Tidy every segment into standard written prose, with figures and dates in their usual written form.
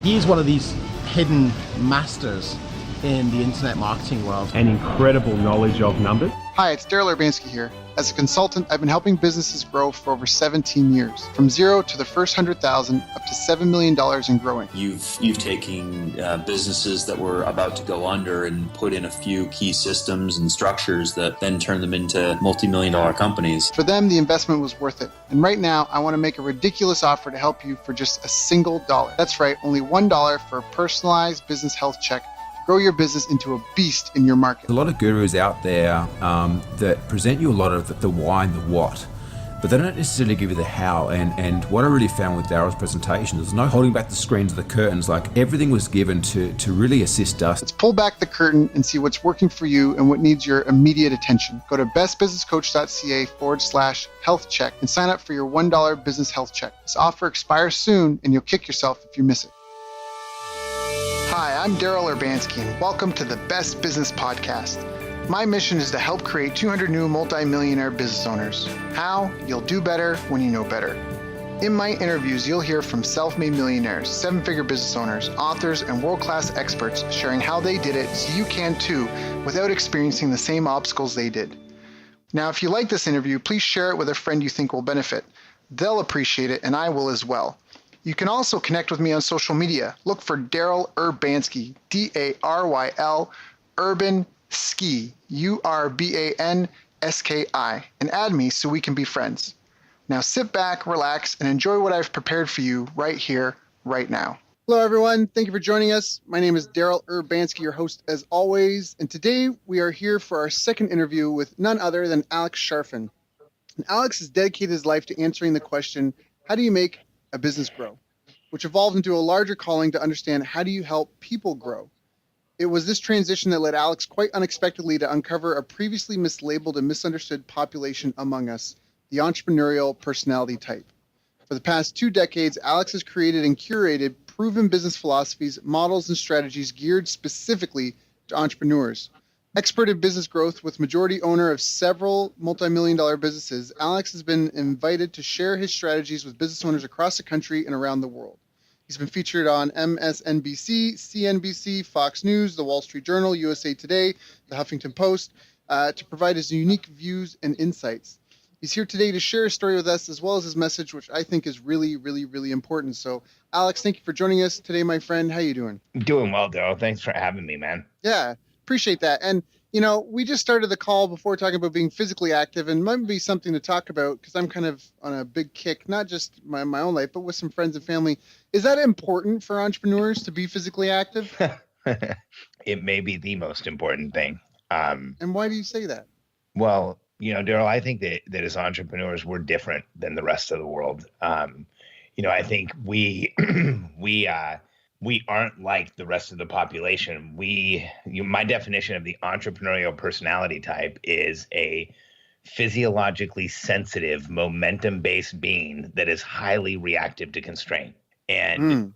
He's one of these hidden masters in the internet marketing world. An incredible knowledge of numbers. Hi, it's Daryl Urbanski here. As a consultant, I've been helping businesses grow for over 17 years, from zero to the first 100,000 up to $7 million and growing. You've taken businesses that were about to go under and put in a few key systems and structures that then turn them into multi-million-dollar companies. For them, the investment was worth it. And right now, I want to make a ridiculous offer to help you for just a single dollar. That's right, only $1 for a personalized business health check. Grow your business into a beast in your market. A lot of gurus out there that present you a lot of the why and the what, but they don't necessarily give you the how. And what I really found with Daryl's presentation, there's no holding back the screens or the curtains. Like, everything was given to really assist us. Let's pull back the curtain and see what's working for you and what needs your immediate attention. Go to bestbusinesscoach.ca/health check and sign up for your $1 business health check. This offer expires soon and you'll kick yourself if you miss it. Hi, I'm Daryl Urbanski, and welcome to the Best Business Podcast. My mission is to help create 200 new multi-millionaire business owners. How? You'll do better when you know better. In my interviews, you'll hear from self-made millionaires, seven-figure business owners, authors, and world-class experts sharing how they did it so you can too, without experiencing the same obstacles they did. Now, if you like this interview, please share it with a friend you think will benefit. They'll appreciate it, and I will as well. You can also connect with me on social media. Look for Daryl Urbanski, D-A-R-Y-L, Urban Ski, U-R-B-A-N-S-K-I, and add me so we can be friends. Now sit back, relax, and enjoy what I've prepared for you right here, right now. Hello, everyone. Thank you for joining us. My name is Daryl Urbanski, your host as always, and today we are here for our second interview with none other than Alex Charfen. And Alex has dedicated his life to answering the question, how do you make a business grow, which evolved into a larger calling to understand how do you help people grow. It was this transition that led Alex quite unexpectedly to uncover a previously mislabeled and misunderstood population among us, the entrepreneurial personality type. For the past 2 decades, Alex has created and curated proven business philosophies, models, and strategies geared specifically to entrepreneurs. Expert in business growth with majority owner of several multi-million-dollar businesses, Alex has been invited to share his strategies with business owners across the country and around the world. He's been featured on MSNBC, CNBC, Fox News, The Wall Street Journal, USA Today, The Huffington Post, to provide his unique views and insights. He's here today to share his story with us, as well as his message, which I think is really, really, really important. So, Alex, thank you for joining us today, my friend. How you doing? Doing well, Daryl. Thanks for having me, man. Yeah. Appreciate that. And, you know, we just started the call before talking about being physically active, and might be something to talk about because I'm kind of on a big kick, not just my own life, but with some friends and family. Is that important for entrepreneurs to be physically active? It may be the most important thing. And why do you say that? Well, you know, Daryl, I think that as entrepreneurs, we're different than the rest of the world. You know, I think we aren't like the rest of the population. My definition of the entrepreneurial personality type is a physiologically sensitive, momentum-based being that is highly reactive to constraint and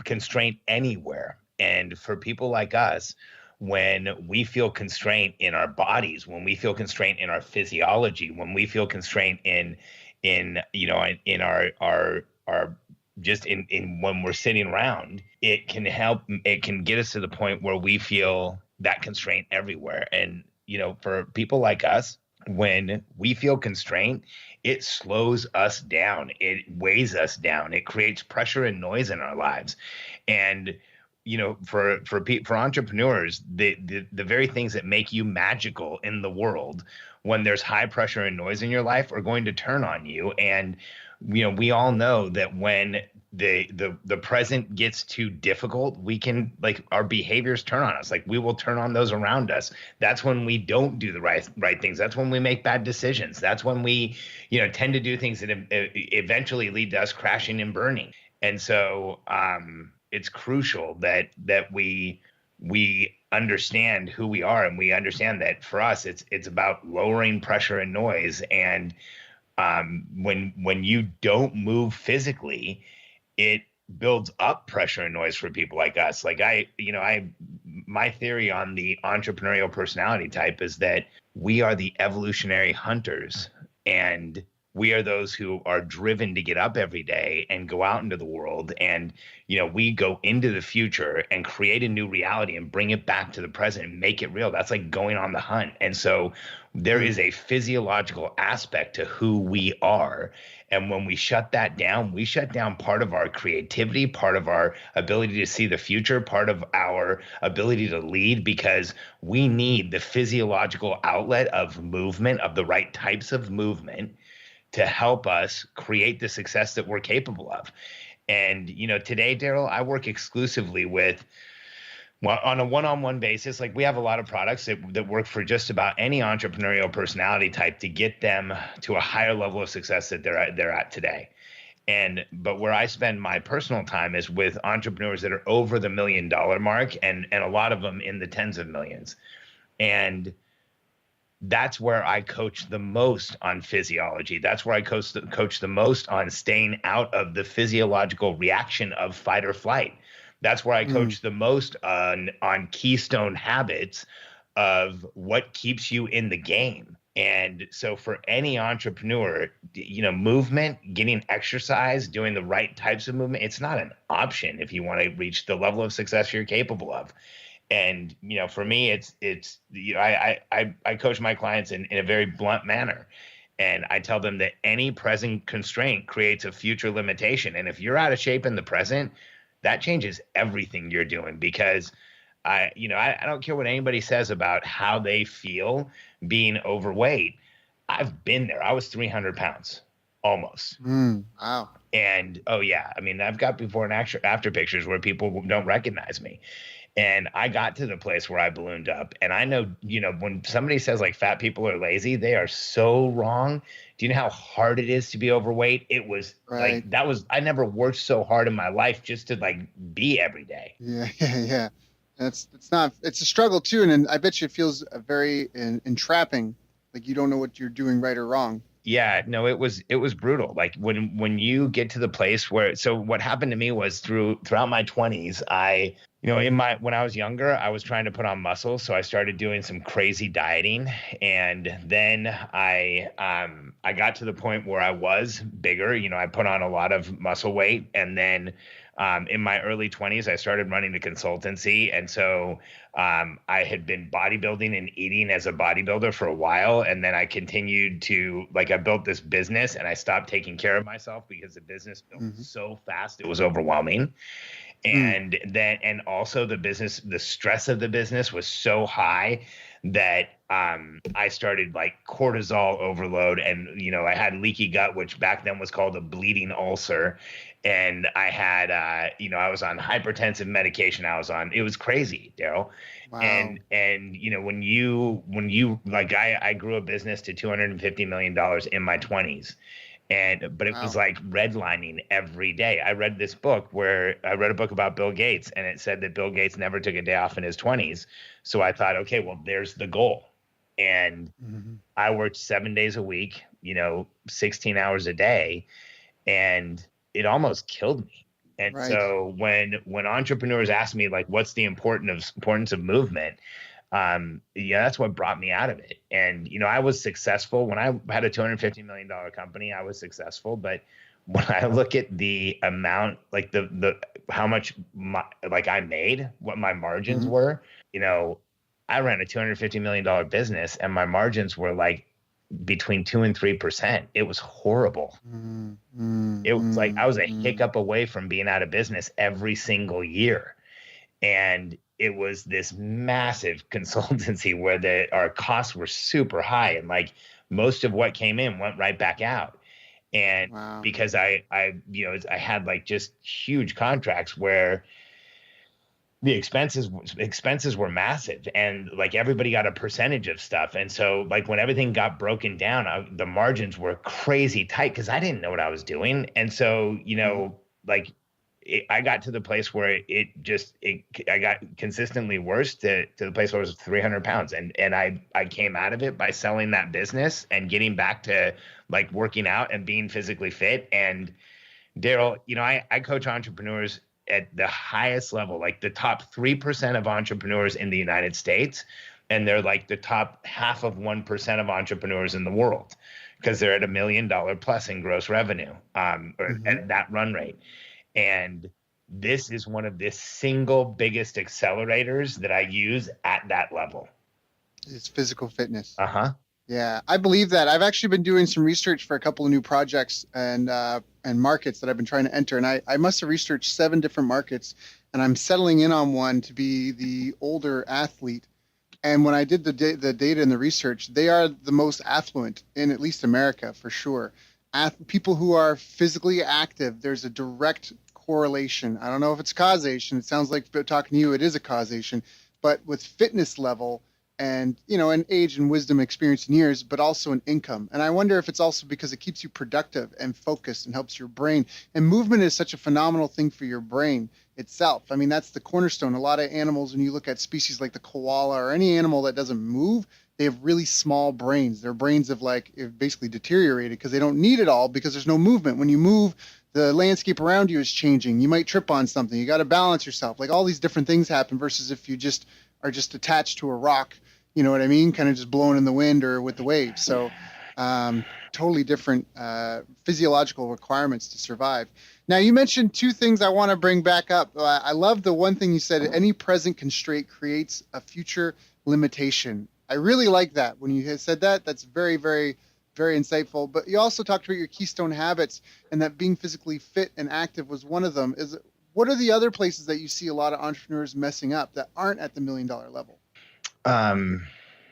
constraint anywhere. And for people like us, when we feel constraint in our bodies, when we feel constraint in our physiology, when we feel constraint in our just in when we're sitting around, it can get us to the point where we feel that constraint everywhere. And, you know, for people like us, when we feel constraint, it slows us down. It weighs us down. It creates pressure and noise in our lives. And, you know, for entrepreneurs, the very things that make you magical in the world, when there's high pressure and noise in your life, are going to turn on you. And, you know, we all know that when the present gets too difficult, we can, like, our behaviors turn on us. Like, we will turn on those around us. That's when we don't do the right things. That's when we make bad decisions. That's when we, you know, tend to do things that eventually lead to us crashing and burning. And so it's crucial that we understand who we are, and we understand that for us, it's about lowering pressure and noise. And when you don't move physically, it builds up pressure and noise for people like us. Like my theory on the entrepreneurial personality type is that we are the evolutionary hunters, and We are those who are driven to get up every day and go out into the world. And, we go into the future and create a new reality and bring it back to the present and make it real. That's like going on the hunt. And so there is a physiological aspect to who we are. And when we shut that down, we shut down part of our creativity, part of our ability to see the future, part of our ability to lead, because we need the physiological outlet of movement, of the right types of movement, to help us create the success that we're capable of. And, today, Daryl, I work exclusively with, well, on a one-on-one basis. Like, we have a lot of products that work for just about any entrepreneurial personality type to get them to a higher level of success that they're at today. But where I spend my personal time is with entrepreneurs that are over the $1 million mark, and a lot of them in the tens of millions. And that's where I coach the most on physiology. That's where I coach the most on staying out of the physiological reaction of fight or flight. That's where I coach the most on keystone habits of what keeps you in the game. And so for any entrepreneur, movement, getting exercise, doing the right types of movement, it's not an option if you want to reach the level of success you're capable of. And, for me, it's I coach my clients in a very blunt manner. And I tell them that any present constraint creates a future limitation. And if you're out of shape in the present, that changes everything you're doing, because I don't care what anybody says about how they feel being overweight. I've been there. I was 300 pounds almost. Wow. And, oh yeah, I mean, I've got before and after pictures where people don't recognize me. And I got to the place where I ballooned up. And I know, when somebody says like fat people are lazy, they are so wrong. Do you know how hard it is to be overweight? It was right. I never worked so hard in my life just to like be every day. Yeah. It's a struggle too. And I bet you it feels very entrapping. Like you don't know what you're doing right or wrong. Yeah, no, it was brutal. Like when you get to the place where, so what happened to me was throughout my 20s, when I was younger, I was trying to put on muscle. So I started doing some crazy dieting. And then I got to the point where I was bigger. I put on a lot of muscle weight. And then in my early 20s, I started running a consultancy. And so I had been bodybuilding and eating as a bodybuilder for a while. And then I continued to, I built this business, and I stopped taking care of myself because the business built so fast, it was overwhelming. And also the stress of the business was so high that I started cortisol overload, and I had leaky gut, which back then was called a bleeding ulcer, and I had I was on hypertensive medication. It was crazy, Daryl. Wow. And when you I grew a business to $250 million in my 20s. But it was like redlining every day. I read a book about Bill Gates, and it said that Bill Gates never took a day off in his 20s. So I thought, okay, well, there's the goal. And I worked 7 days a week, 16 hours a day, and it almost killed me. And so when entrepreneurs ask me, what's the importance of movement? That's what brought me out of it. And, I was successful when I had a $250 million company. I was successful, but when I look at the amount, how much I made, what my margins were, I ran a $250 million business, and my margins were between 2% and 3%. It was horrible. It was I was a hiccup away from being out of business every single year. And it was this massive consultancy where our costs were super high, and most of what came in went right back out. And because I had just huge contracts where the expenses were massive, and everybody got a percentage of stuff. And so when everything got broken down, the margins were crazy tight because I didn't know what I was doing. And so, I got to the place where I got consistently worse to the place where I was 300 pounds. And I came out of it by selling that business and getting back to working out and being physically fit. And Daryl, I coach entrepreneurs at the highest level, the top 3% of entrepreneurs in the United States. And they're the top 0.5% of entrepreneurs in the world. because they're at $1 million plus in gross revenue, or at that run rate. And this is one of the single biggest accelerators that I use at that level. It's physical fitness. Yeah, I believe that. I've actually been doing some research for a couple of new projects and markets that I've been trying to enter. And I must have researched 7 different markets, and I'm settling in on one to be the older athlete. And when I did the data and the research, they are the most affluent in at least America, for sure. People who are physically active, there's a direct correlation. I don't know if it's causation. It sounds like, talking to you, it is a causation. But with fitness level, and and age and wisdom, experience and years, but also an income. And I wonder if it's also because it keeps you productive and focused and helps your brain. And movement is such a phenomenal thing for your brain itself. I mean, that's the cornerstone. A lot of animals, when you look at species like the koala or any animal that doesn't move, they have really small brains. Their brains have basically deteriorated because they don't need it all, because there's no movement. When you move, the landscape around you is changing. You might trip on something. You got to balance yourself. Like, all these different things happen versus if you just are just attached to a rock, you know what I mean? Kind of just blowing in the wind or with the waves. So totally different physiological requirements to survive. Now, you mentioned 2 things I want to bring back up. I love the one thing you said: any present constraint creates a future limitation. I really like that. When you said that, that's very, very, very insightful. But you also talked about your keystone habits, and that being physically fit and active was one of them. What are the other places that you see a lot of entrepreneurs messing up that aren't at the $1 million level?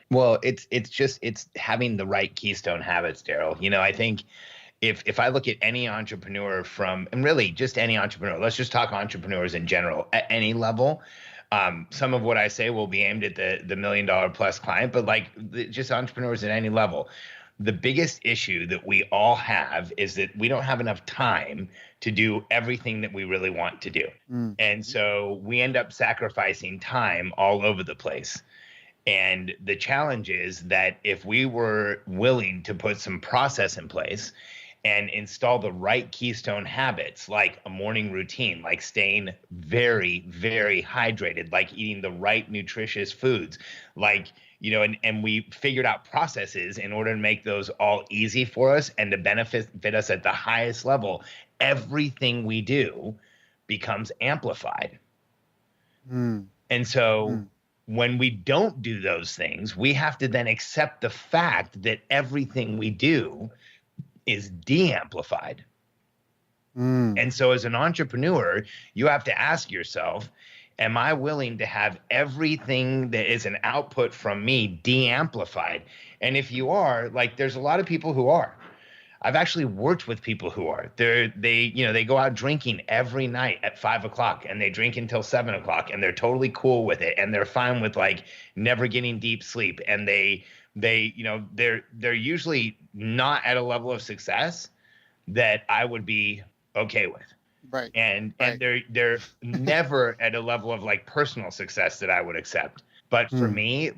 Well, it's having the right keystone habits, Daryl. I think if I look at any entrepreneur and really just any entrepreneur, let's just talk entrepreneurs in general at any level. Some of what I say will be aimed at the $1 million plus client, but just entrepreneurs at any level. The biggest issue that we all have is that we don't have enough time to do everything that we really want to do. And so we end up sacrificing time all over the place. And the challenge is that if we were willing to put some process in place and install the right keystone habits, like a morning routine, like staying very, very hydrated, like eating the right nutritious foods, and we figured out processes in order to make those all easy for us and to benefit us at the highest level, everything we do becomes amplified. And so when we don't do those things, we have to then accept the fact that everything we do is de-amplified. And so as an entrepreneur, you have to ask yourself, am I willing to have everything that is an output from me de-amplified? And if you are, there's a lot of people who are. I've actually worked with people who are. They go out drinking every night at 5 o'clock, and they drink until 7 o'clock, and they're totally cool with it, and they're fine with never getting deep sleep, and they're usually not at a level of success that I would be okay with. Right. And they're never at a level of personal success that I would accept. But for me,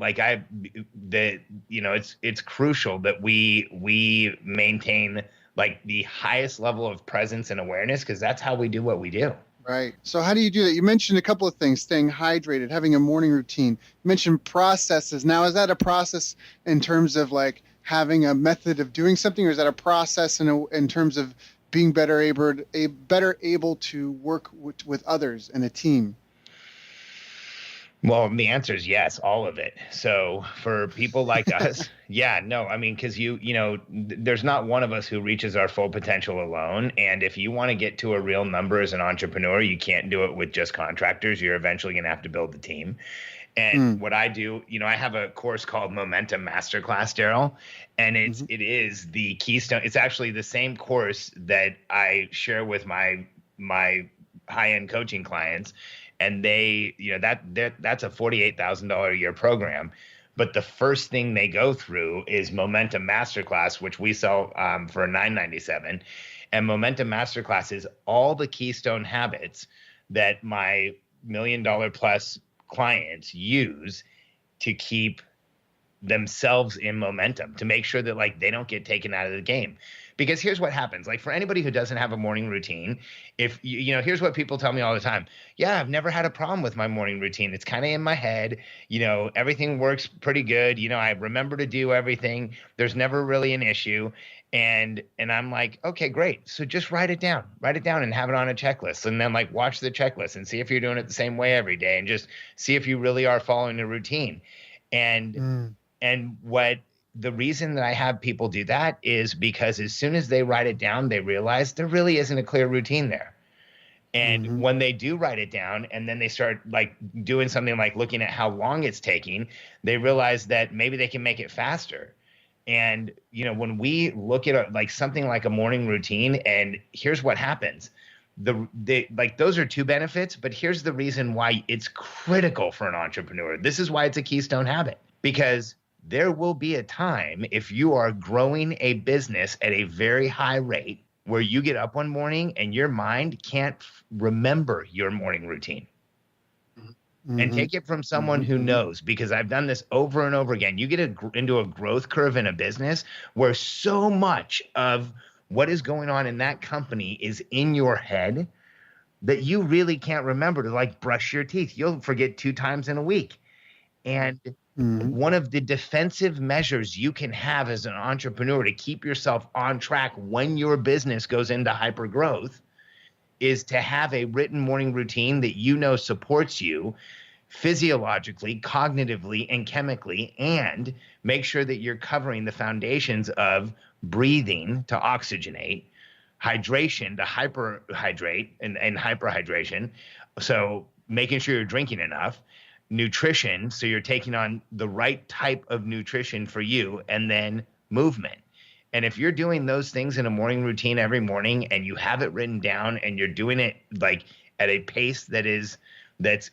it's crucial that we maintain the highest level of presence and awareness, because that's how we do what we do. Right. So how do you do that? You mentioned a couple of things: staying hydrated, having a morning routine. You mentioned processes. Now, is that a process in terms of having a method of doing something, or is that a process in terms of being better able to work with others in a team? Well, the answer is yes, all of it. So for people like us, because there's not one of us who reaches our full potential alone. And if you want to get to a real number as an entrepreneur, you can't do it with just contractors. You're eventually going to have to build the team. And what I do, I have a course called Momentum Masterclass, Daryl, and it is the keystone. It's actually the same course that I share with my high-end coaching clients. And they, that's a $48,000 a year program. But the first thing they go through is Momentum Masterclass, which we sell for $997. And Momentum Masterclass is all the keystone habits that my $1 million plus clients use to keep themselves in momentum, to make sure that like they don't get taken out of the game. Because here's what happens. Like for anybody who doesn't have a morning routine, if you know, here's what people tell me all the time. Yeah, I've never had a problem with my morning routine. It's kind of in my head. You know, everything works pretty good. You know, I remember to do everything. There's never really an issue. And I'm like, okay, great. So just write it down and have it on a checklist. And then like watch the checklist and see if you're doing it the same way every day, and just see if you really are following the routine. And what the reason that I have people do that is because as soon as they write it down, they realize there really isn't a clear routine there. And when they do write it down and then they start like doing something like looking at how long it's taking, they realize that maybe they can make it faster. And, you know, when we look at like something like a morning routine, and here's what happens. Like those are two benefits, but here's the reason why it's critical for an entrepreneur. This is why it's a keystone habit, because there will be a time if you are growing a business at a very high rate where you get up one morning and your mind can't remember your morning routine. And take it from someone who knows, because I've done this over and over again. You get into a growth curve in a business where so much of what is going on in that company is in your head that you really can't remember to like brush your teeth. You'll forget 2 times in a week. And one of the defensive measures you can have as an entrepreneur to keep yourself on track when your business goes into hyper growth is to have a written morning routine that you know supports you physiologically, cognitively, and chemically, and make sure that you're covering the foundations of breathing to oxygenate, hydration to hyperhydrate and hyperhydration. So making sure you're drinking enough, nutrition, so you're taking on the right type of nutrition for you, and then movement. And if you're doing those things in a morning routine every morning and you have it written down and you're doing it like at a pace that's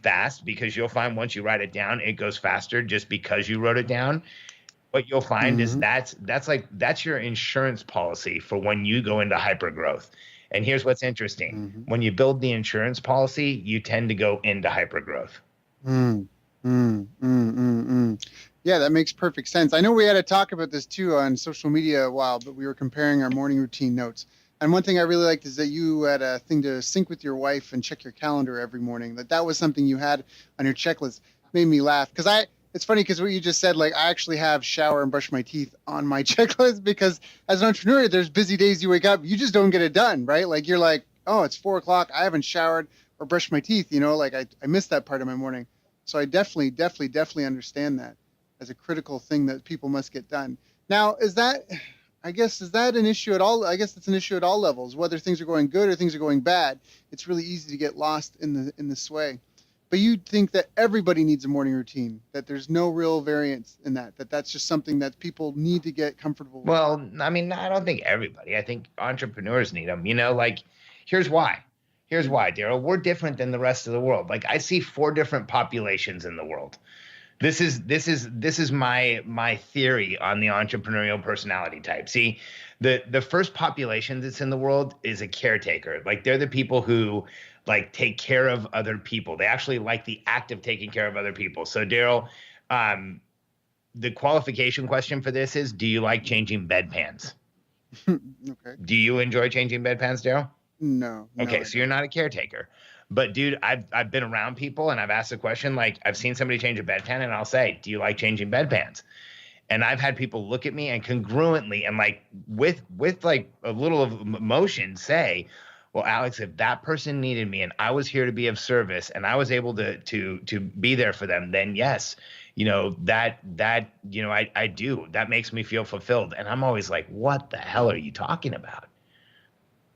fast, because you'll find once you write it down, it goes faster just because you wrote it down. What you'll find is that's your insurance policy for when you go into hyper growth. And here's what's interesting. When you build the insurance policy, you tend to go into hyper growth. Yeah, that makes perfect sense. I know we had a talk about this too on social media a while, but we were comparing our morning routine notes. And one thing I really liked is that you had a thing to sync with your wife and check your calendar every morning. That was something you had on your checklist. Made me laugh because it's funny because what you just said, like I actually have shower and brush my teeth on my checklist, because as an entrepreneur, there's busy days you wake up, you just don't get it done, right? Like you're like, oh, it's 4 o'clock. I haven't showered or brushed my teeth, you know, like I missed that part of my morning. So I definitely understand that as a critical thing that people must get done. Now, is that an issue at all? I guess it's an issue at all levels, whether things are going good or things are going bad. It's really easy to get lost in the sway. But you think that everybody needs a morning routine, that there's no real variance in that's just something that people need to get comfortable with? Well, I mean, I don't think everybody. I think entrepreneurs need them. You know, like, here's why. Here's why, Daryl. We're different than the rest of the world. Like, I see 4 different populations in the world. This is my theory on the entrepreneurial personality type. See, the first population that's in the world is a caretaker. Like, they're the people who like take care of other people. They actually like the act of taking care of other people. So Daryl, the qualification question for this is, do you like changing bedpans? Okay. Do you enjoy changing bedpans, Daryl? No. Okay, so you're not a caretaker. But dude, I've been around people and I've asked the question, like I've seen somebody change a bedpan and I'll say, do you like changing bedpans? And I've had people look at me and congruently and like with like a little of emotion say, well, Alex, if that person needed me and I was here to be of service and I was able to be there for them, then yes, you know, that you know, I do. That makes me feel fulfilled. And I'm always like, what the hell are you talking about?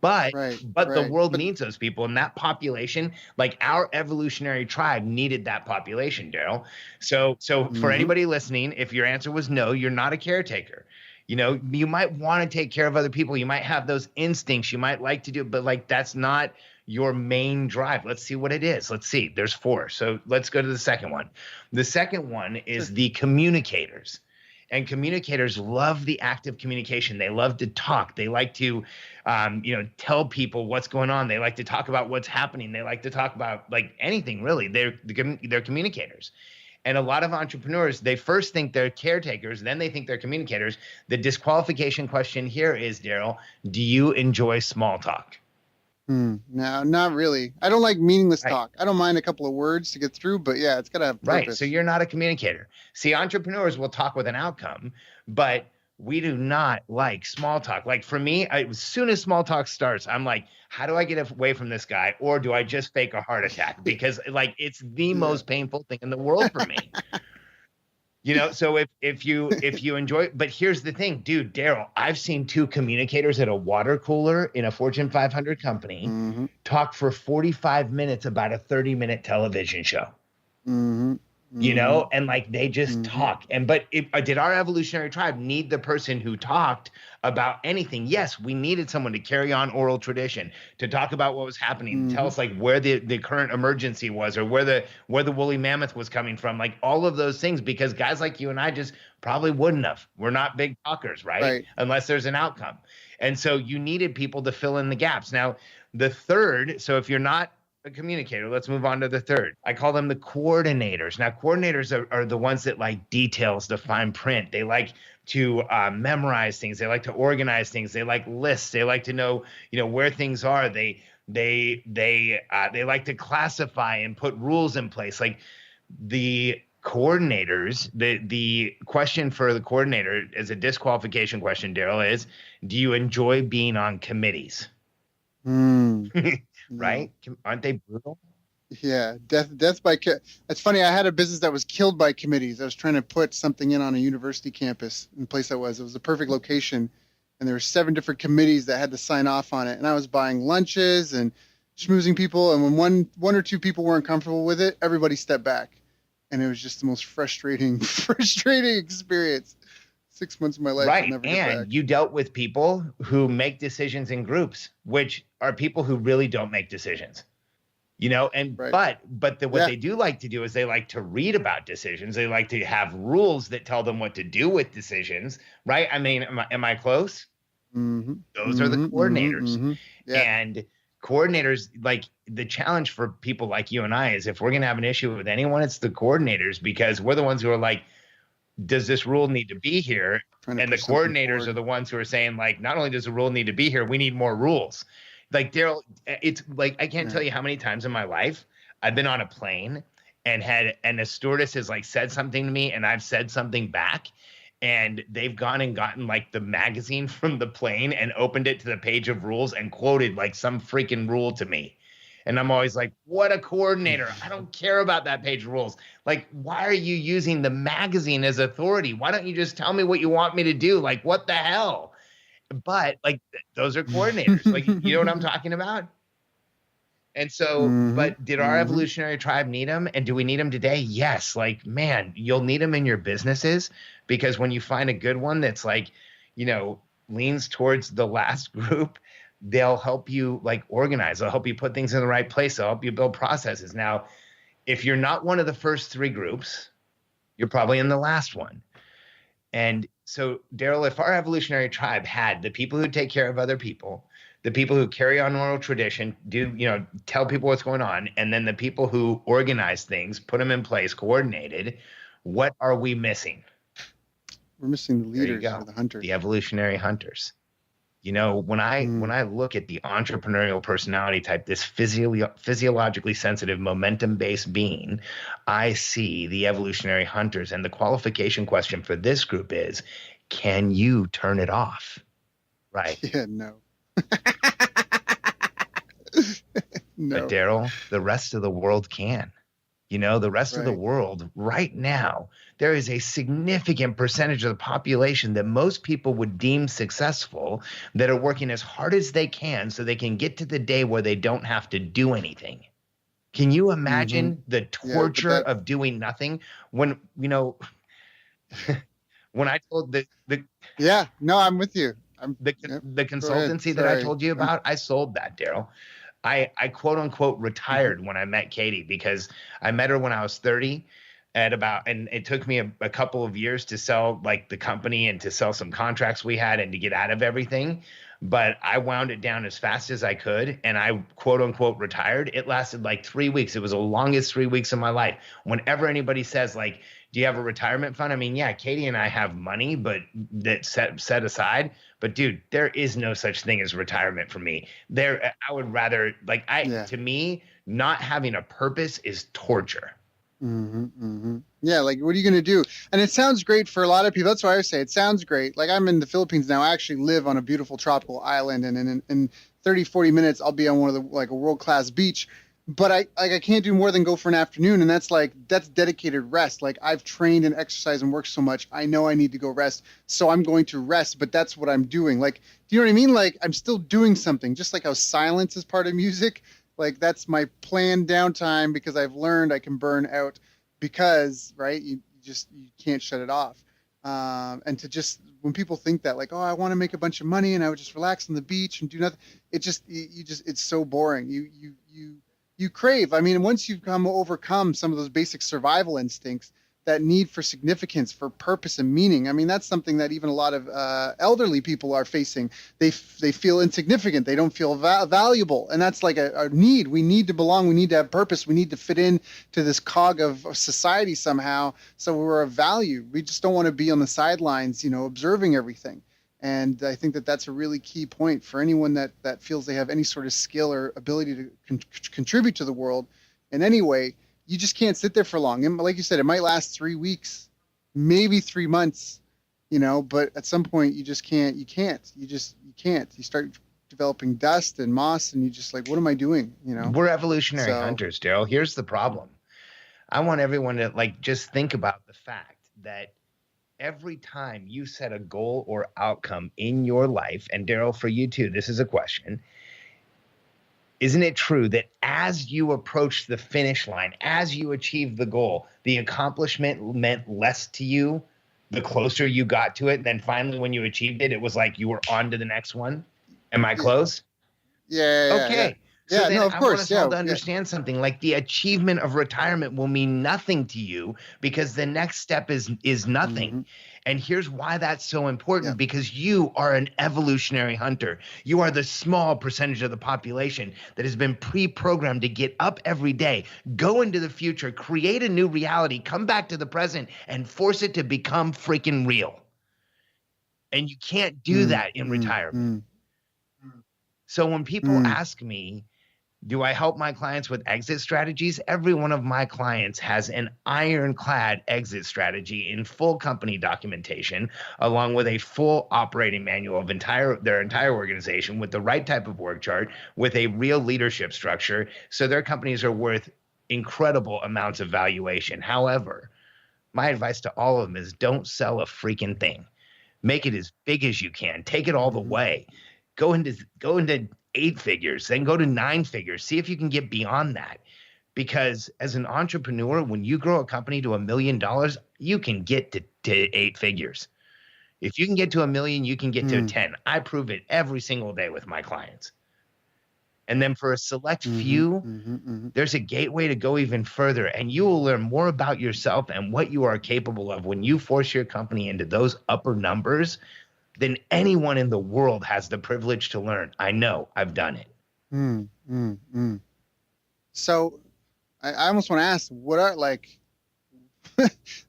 But the world needs those people, and that population, like our evolutionary tribe needed that population, Daryl. So for anybody listening, if your answer was no, you're not a caretaker. You know, you might want to take care of other people. You might have those instincts. You might like to do it, but like that's not your main drive. Let's see what it is. Let's see. There's 4. So let's go to the second one. The second one is the communicators. And communicators love the act of communication. They love to talk. They like to, tell people what's going on. They like to talk about what's happening. They like to talk about like anything really. They're communicators. And a lot of entrepreneurs, they first think they're caretakers, then they think they're communicators. The disqualification question here is, Daryl, do you enjoy small talk? No, not really. I don't like meaningless Right. talk. I don't mind a couple of words to get through, but yeah, it's got to have purpose. Right. So you're not a communicator. See, entrepreneurs will talk with an outcome, but we do not like small talk. Like for me, as soon as small talk starts, I'm like, how do I get away from this guy? Or do I just fake a heart attack? Because like it's the most painful thing in the world for me. You know, so if you enjoy, but here's the thing, dude, Daryl, I've seen two communicators at a water cooler in a Fortune 500 company talk for 45 minutes about a 30-minute television show. You know, and like they just talk. And but did our evolutionary tribe need the person who talked about anything? Yes, we needed someone to carry on oral tradition, to talk about what was happening, tell us like where the current emergency was, or where the woolly mammoth was coming from, like all of those things, because guys like you and I just probably wouldn't have. We're not big talkers, right? Unless there's an outcome. And so you needed people to fill in the gaps. Now, the third, so if you're not a communicator, let's move on to the third. I call them the coordinators. Now, coordinators are the ones that like details, the fine print. They like to memorize things. They like to organize things. They like lists. They like to know, where things are. They like to classify and put rules in place. Like the coordinators, the question for the coordinator is a disqualification question, Daryl, is, do you enjoy being on committees? Right? Aren't they brutal? Yeah, death by. It's funny. I had a business that was killed by committees. I was trying to put something in on a university campus in the place it was a perfect location, and there were 7 different committees that had to sign off on it. And I was buying lunches and schmoozing people. And when one or two people weren't comfortable with it, everybody stepped back, and it was just the most frustrating experience. 6 months of my life. Right. Never get back. And you dealt with people who make decisions in groups, which are people who really don't make decisions, and what they do like to do is they like to read about decisions. They like to have rules that tell them what to do with decisions. Right. I mean, am I close? Those are the coordinators. Yeah. And coordinators, like the challenge for people like you and I is if we're going to have an issue with anyone, it's the coordinators, because we're the ones who are like, does this rule need to be here? And the coordinators are the ones who are saying, like, not only does the rule need to be here, we need more rules. Like, Daryl, it's like, I can't tell you how many times in my life I've been on a plane and a stewardess has like said something to me and I've said something back, and they've gone and gotten like the magazine from the plane and opened it to the page of rules and quoted like some freaking rule to me. And I'm always like, what a coordinator. I don't care about that page of rules. Like, why are you using the magazine as authority? Why don't you just tell me what you want me to do? Like, what the hell? But like, those are coordinators. Like, you know what I'm talking about? And so, but did our evolutionary tribe need them? And do we need them today? Yes. Like, man, you'll need them in your businesses, because when you find a good one that's like, leans towards the last group, they'll help you like organize. They'll help you put things in the right place. They'll help you build processes. Now, if you're not one of the first 3 groups, you're probably in the last one. And so, Daryl, if our evolutionary tribe had the people who take care of other people, the people who carry on oral tradition, tell people what's going on, and then the people who organize things, put them in place, coordinated, what are we missing? We're missing the leaders, or the hunters. The evolutionary hunters. When I look at the entrepreneurial personality type, this physiologically sensitive, momentum-based being, I see the evolutionary hunters. And the qualification question for this group is, can you turn it off? Right. Yeah, no. No. But Daryl, the rest of the world can. The rest of the world right now, there is a significant percentage of the population that most people would deem successful that are working as hard as they can so they can get to the day where they don't have to do anything. Can you imagine the torture of doing nothing? When, when I told yeah, no, I'm with you. The consultancy that I told you about, I sold that, Daryl. I quote unquote retired when I met Katie, because I met her when I was 30 and it took me a couple of years to sell like the company and to sell some contracts we had and to get out of everything. But I wound it down as fast as I could, and I quote unquote retired. It lasted like 3 weeks. It was the longest 3 weeks of my life. Whenever anybody says like, do you have a retirement fund? I mean, yeah, Katie and I have money, but that's set aside. But dude, there is no such thing as retirement for me. I would rather to me, not having a purpose is torture. Yeah, like what are you going to do? And it sounds great for a lot of people. That's why I say it sounds great. Like I'm in the Philippines now. I actually live on a beautiful tropical island, and in 30, 40 minutes, I'll be on one of the like a world-class beach. But I can't do more than go for an afternoon, and that's dedicated rest. Like I've trained and exercised and worked so much, I know I need to go rest, so I'm going to rest. But that's what I'm doing. Like, do you know what I mean? Like I'm still doing something, just like how silence is part of music. Like that's my planned downtime because I've learned I can burn out because, right, you can't shut it off. And to just, when people think that like, oh, I want to make a bunch of money and I would just relax on the beach and do nothing, it's so boring. You crave. I mean, once you've overcome some of those basic survival instincts, that need for significance, for purpose and meaning. I mean, that's something that even a lot of elderly people are facing. They feel insignificant. They don't feel valuable. And that's like a need. We need to belong. We need to have purpose. We need to fit in to this cog of society somehow. So we're of value. We just don't want to be on the sidelines, observing everything. And I think that that's a really key point for anyone that feels they have any sort of skill or ability to contribute to the world in any way. You just can't sit there for long. And like you said, it might last 3 weeks, maybe 3 months, but at some point you just can't. You can't. You start developing dust and moss and you just like, what am I doing? We're evolutionary hunters, Daryl. Here's the problem. I want everyone to just think about the fact that every time you set a goal or outcome in your life, and Daryl, for you too, this is a question. Isn't it true that as you approach the finish line, as you achieve the goal, the accomplishment meant less to you the closer you got to it? Then finally, when you achieved it, it was like you were on to the next one. Am I close? Yeah. Okay. Yeah. So then No, of I course. want us all to understand something like the achievement of retirement will mean nothing to you because the next step is nothing. Mm-hmm. And here's why that's so important, because you are an evolutionary hunter. You are the small percentage of the population that has been pre-programmed to get up every day, go into the future, create a new reality, come back to the present, and force it to become freaking real. And you can't do that in retirement. So when people ask me, do I help my clients with exit strategies? Every one of my clients has an ironclad exit strategy in full company documentation, along with a full operating manual of their entire organization with the right type of work chart, with a real leadership structure. So their companies are worth incredible amounts of valuation. However, my advice to all of them is don't sell a freaking thing. Make it as big as you can. Take it all the way. Go into 8 figures, then go to 9 figures. See if you can get beyond that. Because as an entrepreneur, when you grow a company to $1 million, you can get to 8 figures. If you can get to $1 million, you can get to 10. I prove it every single day with my clients. And then for a select few, there's a gateway to go even further. And you will learn more about yourself and what you are capable of when you force your company into those upper numbers than anyone in the world has the privilege to learn. I know, I've done it. So I almost want to ask, what are that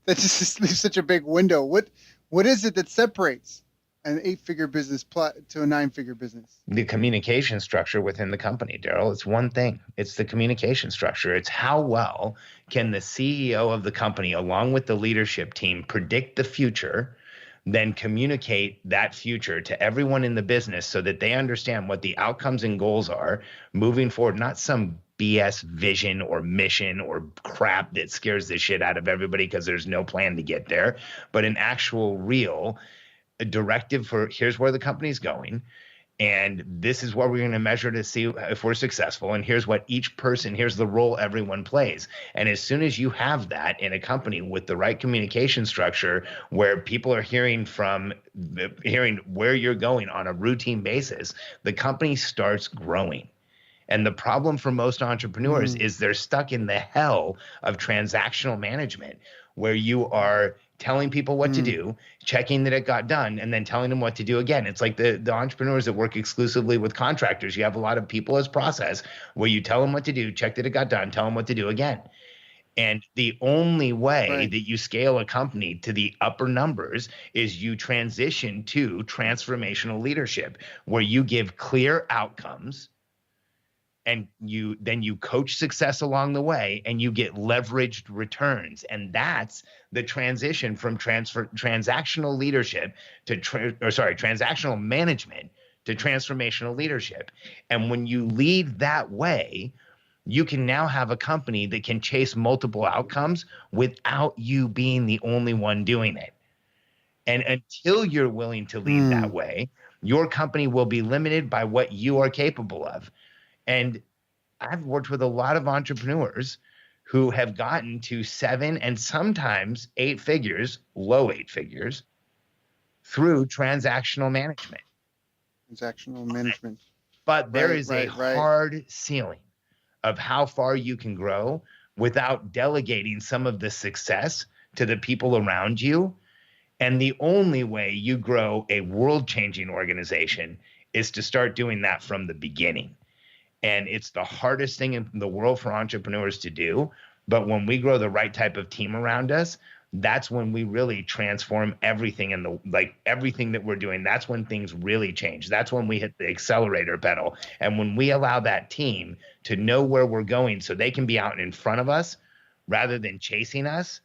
just leaves such a big window. What is it that separates an 8-figure business to a 9-figure business? The communication structure within the company, Daryl. It's one thing. It's the communication structure. It's how well can the CEO of the company, along with the leadership team, predict the future, then communicate that future to everyone in the business so that they understand what the outcomes and goals are moving forward, not some BS vision or mission or crap that scares the shit out of everybody because there's no plan to get there, but an actual real directive for here's where the company's going. And this is what we're going to measure to see if we're successful. And here's what here's the role everyone plays. And as soon as you have that in a company with the right communication structure where people are hearing where you're going on a routine basis, the company starts growing. And the problem for most entrepreneurs is they're stuck in the hell of transactional management, where you are telling people what to do, checking that it got done, and then telling them what to do again. It's like the entrepreneurs that work exclusively with contractors. You have a lot of people as process where you tell them what to do, check that it got done, tell them what to do again. And the only way that you scale a company to the upper numbers is you transition to transformational leadership, where you give clear outcomes, and then you coach success along the way, and you get leveraged returns. And that's the transition from transactional leadership to transactional management to transformational leadership. And when you lead that way, you can now have a company that can chase multiple outcomes without you being the only one doing it. And until you're willing to lead that way, your company will be limited by what you are capable of. And I've worked with a lot of entrepreneurs who have gotten to 7 and sometimes 8 figures, low 8 figures, through transactional management. But there is a hard ceiling of how far you can grow without delegating some of the success to the people around you. And the only way you grow a world-changing organization is to start doing that from the beginning. And it's the hardest thing in the world for entrepreneurs to do. But when we grow the right type of team around us, that's when we really transform everything everything that we're doing. That's when things really change. That's when we hit the accelerator pedal. And when we allow that team to know where we're going so they can be out in front of us rather than chasing us,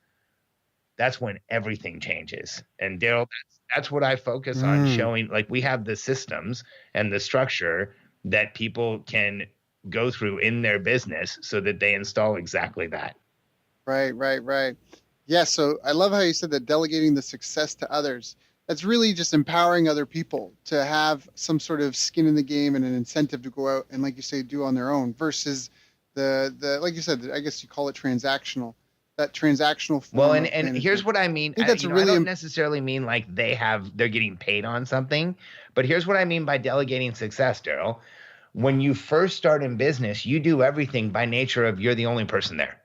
that's when everything changes. And Daryl, that's what I focus on, showing. Like, we have the systems and the structure that people can go through in their business so that they install exactly that. Right. Yeah, so I love how you said that delegating the success to others. That's really just empowering other people to have some sort of skin in the game and an incentive to go out and, like you say, do on their own, versus the like you said, I guess you call it transactional. That transactional form. Well, and here's what I mean. I don't necessarily mean like they're getting paid on something, but here's what I mean by delegating success, Daryl. When you first start in business, you do everything by nature of you're the only person there.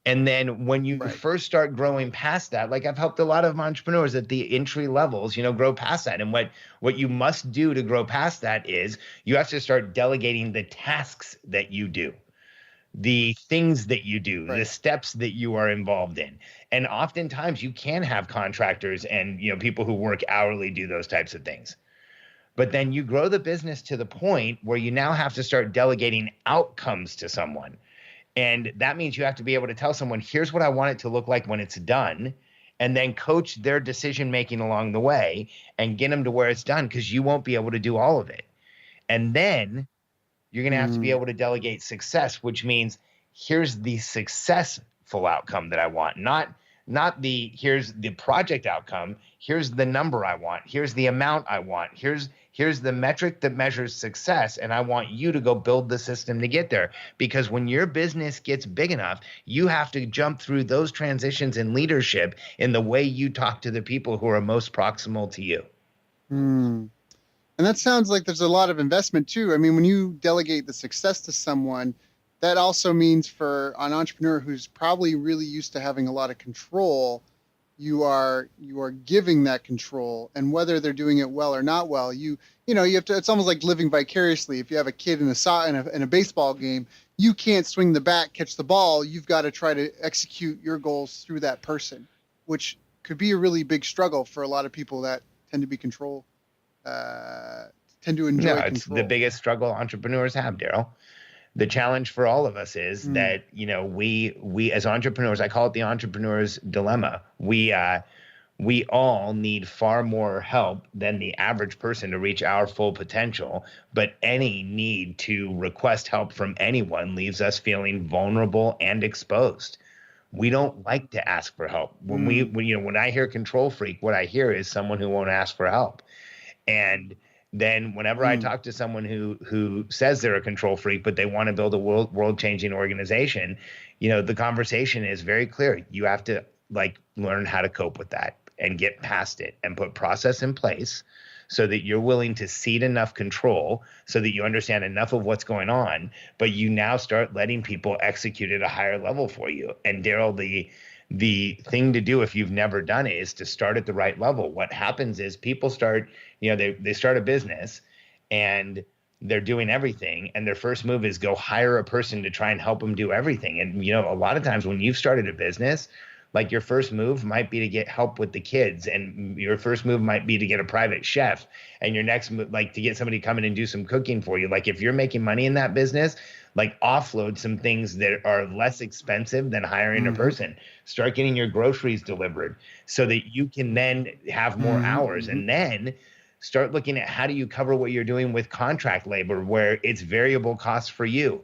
And then when you first start growing past that, like I've helped a lot of entrepreneurs at the entry levels, grow past that. And what you must do to grow past that is you have to start delegating the tasks that you do, the things that you do, the steps that you are involved in. And oftentimes you can have contractors and people who work hourly do those types of things. But then you grow the business to the point where you now have to start delegating outcomes to someone. And that means you have to be able to tell someone, here's what I want it to look like when it's done, and then coach their decision-making along the way and get them to where it's done, because you won't be able to do all of it. And then you're going to have to be able to delegate success, which means here's the successful outcome that I want, not here's the project outcome, here's the number I want, here's the amount I want, here's the metric that measures success, and I want you to go build the system to get there. Because when your business gets big enough, you have to jump through those transitions in leadership in the way you talk to the people who are most proximal to you. And that sounds like there's a lot of investment too. I mean, when you delegate the success to someone, that also means for an entrepreneur who's probably really used to having a lot of control, you are giving that control, and whether they're doing it well or not well, you have to. It's almost like living vicariously. If you have a kid in a baseball game, you can't swing the bat, catch the ball. You've got to try to execute your goals through that person, which could be a really big struggle for a lot of people that tend to be tend to enjoy control. It's the biggest struggle entrepreneurs have, Daryl. The challenge for all of us is that, we as entrepreneurs, I call it the entrepreneur's dilemma. We all need far more help than the average person to reach our full potential. But any need to request help from anyone leaves us feeling vulnerable and exposed. We don't like to ask for help. When I hear control freak, what I hear is someone who won't ask for help. And then whenever I talk to someone who says they're a control freak, but they want to build a world-changing organization, the conversation is very clear. You have to learn how to cope with that and get past it and put process in place so that you're willing to cede enough control so that you understand enough of what's going on, but you now start letting people execute at a higher level for you. And Daryl, the thing to do if you've never done it is to start at the right level. What happens is people start, they start a business and they're doing everything, and their first move is go hire a person to try and help them do everything. And a lot of times when you've started a business, like your first move might be to get help with the kids, and your first move might be to get a private chef, and your next move, like to get somebody to come in and do some cooking for you. Like if you're making money in that business, like offload some things that are less expensive than hiring a person. Start getting your groceries delivered so that you can then have more hours, and then start looking at how do you cover what you're doing with contract labor where it's variable costs for you.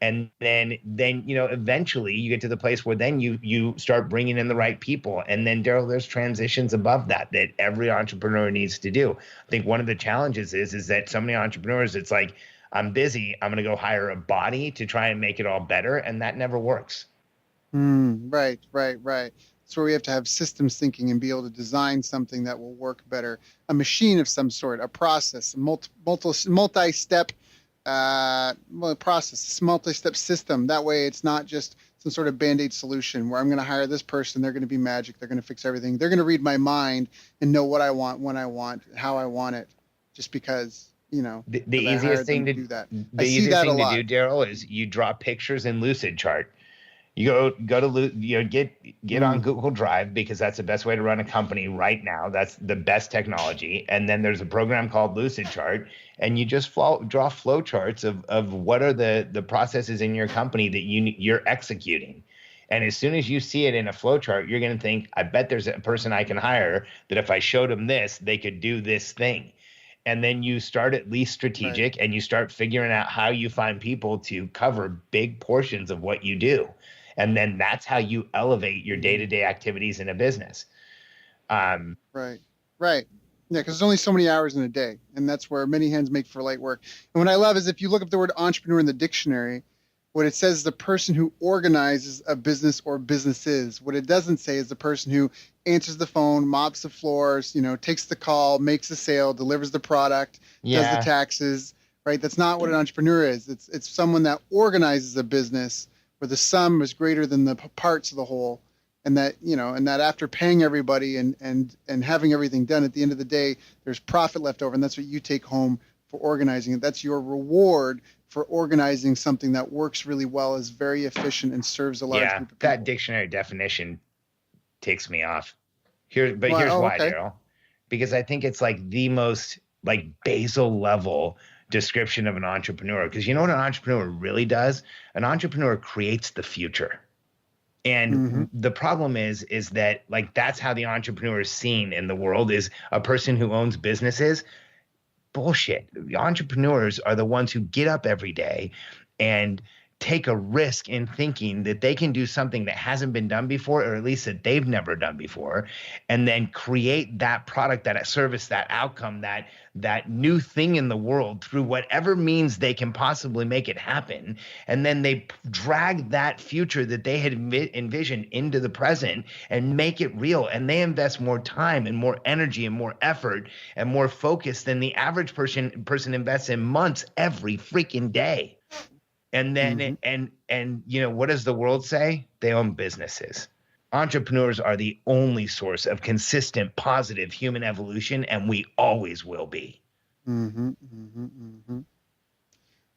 And then eventually you get to the place where then you start bringing in the right people. And then, Daryl, there's transitions above that every entrepreneur needs to do. I think one of the challenges is that so many entrepreneurs, it's like, I'm busy, I'm going to go hire a body to try and make it all better. And that never works. Right. That's where we have to have systems thinking and be able to design something that will work better. A machine of some sort, a process, a multi-step process, multi-step system. That way it's not just some sort of Band-Aid solution where I'm going to hire this person, they're going to be magic, they're going to fix everything. They're going to read my mind and know what I want, when I want, how I want it, just because, the easiest thing to do that. The easiest thing to do, Daryl, is you draw pictures in Lucid Chart. You go to get on Google Drive, because that's the best way to run a company right now. That's the best technology. And then there's a program called Lucid Chart, and you just draw flow charts of what are the processes in your company that you're executing. And as soon as you see it in a flow chart, you're going to think, I bet there's a person I can hire that if I showed them this, they could do this thing. And then you start at least strategic, and you start figuring out how you find people to cover big portions of what you do. And then that's how you elevate your day-to-day activities in a business. Right. Yeah, because there's only so many hours in a day, and that's where many hands make for light work. And what I love is if you look up the word entrepreneur in the dictionary, what it says is the person who organizes a business or businesses. What it doesn't say is the person who answers the phone, mops the floors, takes the call, makes the sale, delivers the product, does the taxes, right? That's not what an entrepreneur is. It's someone that organizes a business where the sum is greater than the parts of the whole, and that after paying everybody and having everything done, at the end of the day, there's profit left over, and that's what you take home for organizing it. That's your reward for organizing something that works really well, is very efficient, and serves a large group of people. That dictionary definition takes me off. Here's why, Daryl. Because I think it's like the most basal level description of an entrepreneur. Because you know what an entrepreneur really does? An entrepreneur creates the future. And the problem is that that's how the entrepreneur is seen in the world, is a person who owns businesses. Bullshit. The entrepreneurs are the ones who get up every day and take a risk in thinking that they can do something that hasn't been done before, or at least that they've never done before, and then create that product, that service, that outcome, that new thing in the world through whatever means they can possibly make it happen. And then they drag that future that they had envisioned into the present and make it real. And they invest more time and more energy and more effort and more focus than the average person invests in months every freaking day. And then, and what does the world say? They own businesses. Entrepreneurs are the only source of consistent, positive human evolution, and we always will be.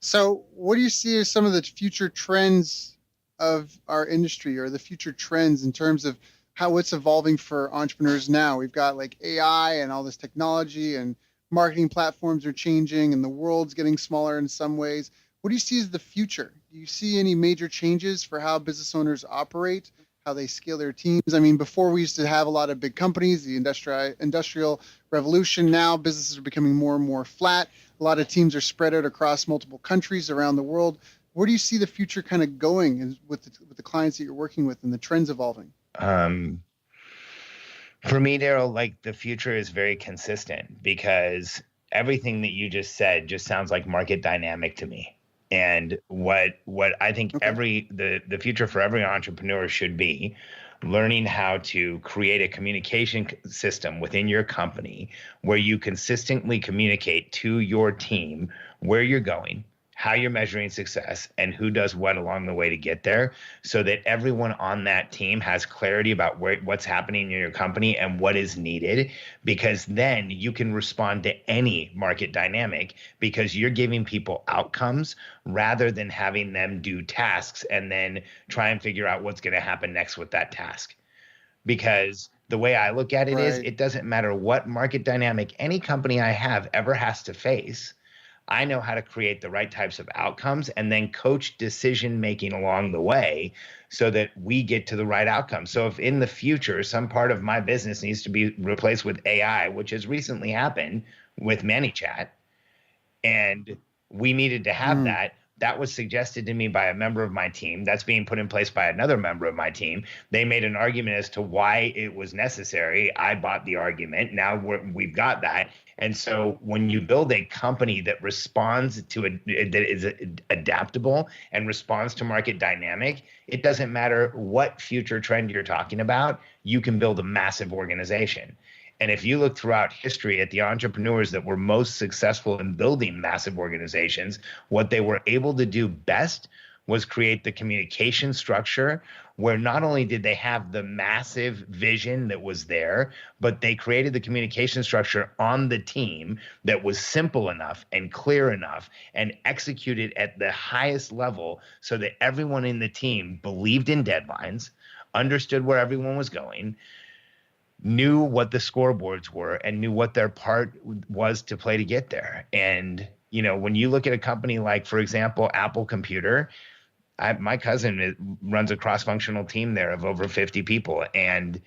So what do you see as some of the future trends of our industry, or the future trends in terms of how it's evolving for entrepreneurs now? We've got AI and all this technology, and marketing platforms are changing, and the world's getting smaller in some ways. What do you see as the future? Do you see any major changes for how business owners operate, how they scale their teams? I mean, before we used to have a lot of big companies, the industrial revolution. Now businesses are becoming more and more flat. A lot of teams are spread out across multiple countries around the world. Where do you see the future kind of going with the clients that you're working with, and the trends evolving? For me, Daryl, the future is very consistent, because everything that you just said just sounds like market dynamic to me. And what I think the future for every entrepreneur should be learning how to create a communication system within your company where you consistently communicate to your team where you're going, how you're measuring success, and who does what along the way to get there, so that everyone on that team has clarity about what's happening in your company and what is needed, because then you can respond to any market dynamic because you're giving people outcomes rather than having them do tasks and then try and figure out what's going to happen next with that task. Because the way I look at it is, it doesn't matter what market dynamic any company I have ever has to face. I know how to create the right types of outcomes and then coach decision making along the way so that we get to the right outcome. So if in the future some part of my business needs to be replaced with AI, which has recently happened with ManyChat, and we needed to have that was suggested to me by a member of my team. That's being put in place by another member of my team. They made an argument as to why it was necessary. I bought the argument. Now we've got that. And so when you build a company that responds to that is adaptable and responds to market dynamic, it doesn't matter what future trend you're talking about, you can build a massive organization. And if you look throughout history at the entrepreneurs that were most successful in building massive organizations, what they were able to do best was create the communication structure where not only did they have the massive vision that was there, but they created the communication structure on the team that was simple enough and clear enough and executed at the highest level so that everyone in the team believed in deadlines, understood where everyone was going, knew what the scoreboards were, and knew what their part was to play to get there. And, you know, when you look at a company like, for example, Apple Computer, my cousin runs a cross-functional team there of over 50 people. And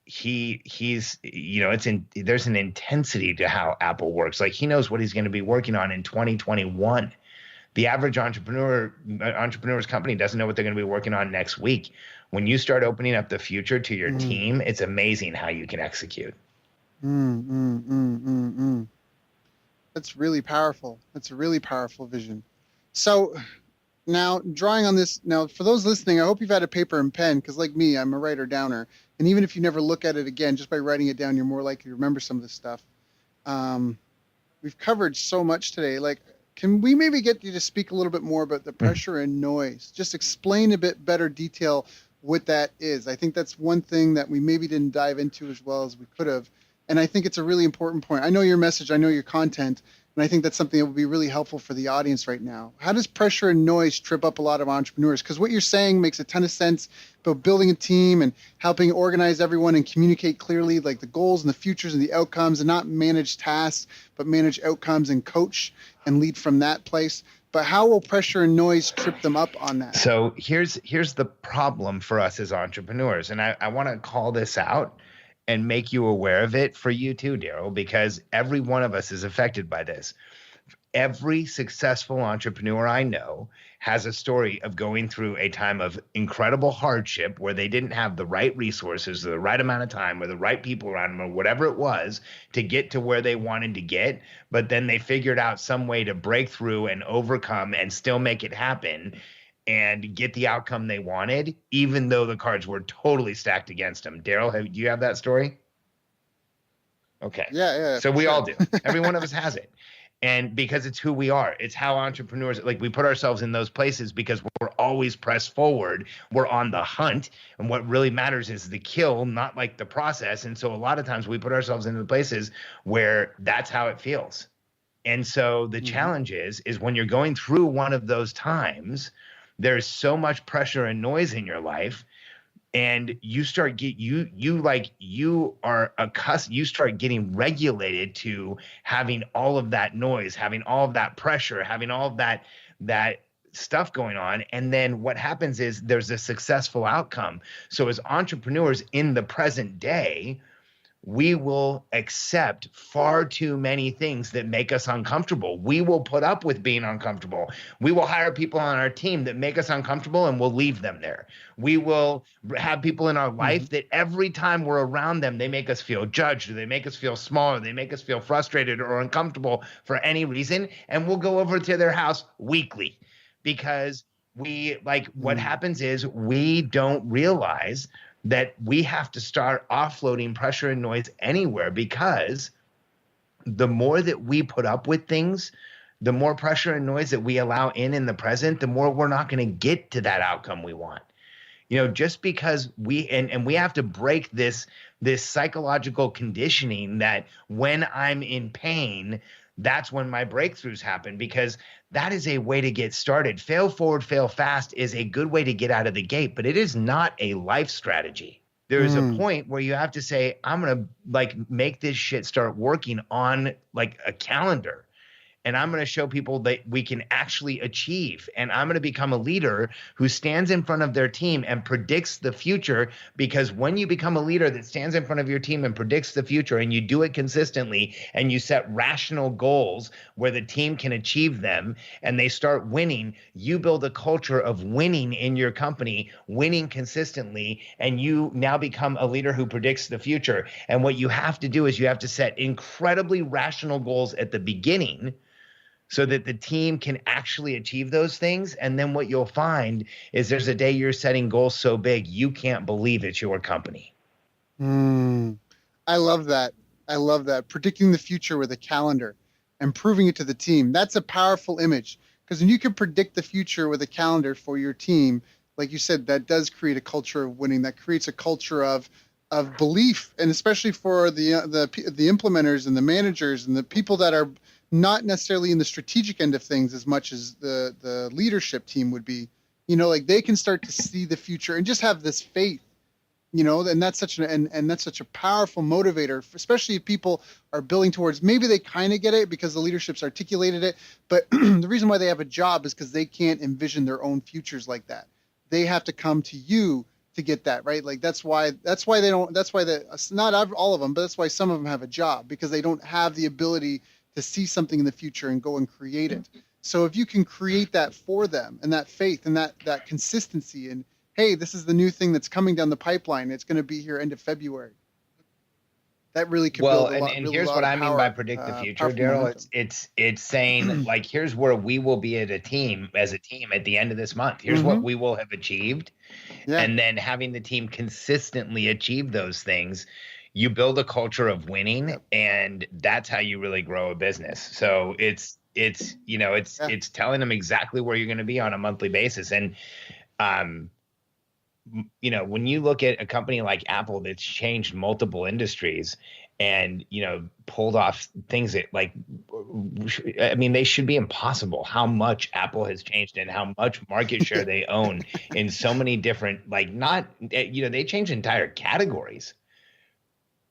he's, you know, there's an intensity to how Apple works. Like, he knows what he's going to be working on in 2021. The average entrepreneur's company doesn't know what they're going to be working on next week. When you start opening up the future to your team, it's amazing how you can execute. That's really powerful. That's a really powerful vision. So now, drawing on this, now for those listening, I hope you've had a paper and pen, because like me, I'm a writer downer. And even if you never look at it again, just by writing it down, you're more likely to remember some of this stuff. We've covered so much today. Like, can we maybe get you to speak a little bit more about the pressure and noise? Just explain a bit better detail what that is. I think that's one thing that we maybe didn't dive into as well as we could have. And I think it's a really important point. I know your message, I know your content, and I think that's something that would be really helpful for the audience right now. How does pressure and noise trip up a lot of entrepreneurs? Because what you're saying makes a ton of sense about building a team and helping organize everyone and communicate clearly, like the goals and the futures and the outcomes, and not manage tasks, but manage outcomes and coach and lead from that place. But how will pressure and noise trip them up on that? So here's the problem for us as entrepreneurs. And I want to call this out and make you aware of it for you too, Daryl, because every one of us is affected by this. Every successful entrepreneur I know has a story of going through a time of incredible hardship where they didn't have the right resources or the right amount of time or the right people around them or whatever it was to get to where they wanted to get. But then they figured out some way to break through and overcome and still make it happen and get the outcome they wanted, even though the cards were totally stacked against them. Daryl, do you have that story? Okay. Yeah. So we all do. Every one of us has it. And because it's who we are, it's how entrepreneurs, like, we put ourselves in those places because we're always pressed forward. We're on the hunt. And what really matters is the kill, not like the process. And so a lot of times we put ourselves into places where that's how it feels. And so the challenge is when you're going through one of those times, there's so much pressure and noise in your life, and you start you start getting regulated to having all of that noise, having all of that pressure, having all of that stuff going on. And then what happens is there's a successful outcome. So as entrepreneurs in the present day, we will accept far too many things that make us uncomfortable. We will put up with being uncomfortable. We will hire people on our team that make us uncomfortable and we'll leave them there. We will have people in our life that every time we're around them, they make us feel judged, or they make us feel small, or they make us feel frustrated or uncomfortable for any reason. And we'll go over to their house weekly because what happens is we don't realize that we have to start offloading pressure and noise anywhere, because the more that we put up with things, the more pressure and noise that we allow in the present, the more we're not going to get to that outcome we want. Just because we have to break this psychological conditioning that when I'm in pain, that's when my breakthroughs happen, because that is a way to get started. Fail forward, fail fast is a good way to get out of the gate, but it is not a life strategy. There is a point where you have to say, I'm going to make this shit start working on a calendar. And I'm going to show people that we can actually achieve. And I'm going to become a leader who stands in front of their team and predicts the future. Because when you become a leader that stands in front of your team and predicts the future, and you do it consistently, and you set rational goals where the team can achieve them, and they start winning, you build a culture of winning in your company, winning consistently, and you now become a leader who predicts the future. And what you have to do is you have to set incredibly rational goals at the beginning, so that the team can actually achieve those things. And then what you'll find is there's a day you're setting goals so big, you can't believe it's your company. I love that. I love that. Predicting the future with a calendar and proving it to the team. That's a powerful image, because when you can predict the future with a calendar for your team, like you said, that does create a culture of winning. That creates a culture of belief, and especially for the implementers and the managers and the people that are not necessarily in the strategic end of things as much as the leadership team would be, they can start to see the future and just have this faith, and that's such that's such a powerful motivator, especially if people are building towards, maybe they kind of get it because the leadership's articulated it, but the reason why they have a job is because they can't envision their own futures like that. They have to come to you to get that, right? That's why not all of them, but that's why some of them have a job, because they don't have the ability to see something in the future and go and create it. So if you can create that for them, and that faith and that consistency, and hey, this is the new thing that's coming down the pipeline, it's going to be here end of February. That really could build a lot. And here's what I mean by predict the future, Daryl. It's saying here's where we will be as a team at the end of this month. Here's what we will have achieved. Yeah. And then having the team consistently achieve those things, you build a culture of winning, and that's how you really grow a business. So it's telling them exactly where you're going to be on a monthly basis. And, when you look at a company like Apple that's changed multiple industries and, pulled off things that they should be impossible how much Apple has changed and how much market share they own in so many different, they change entire categories.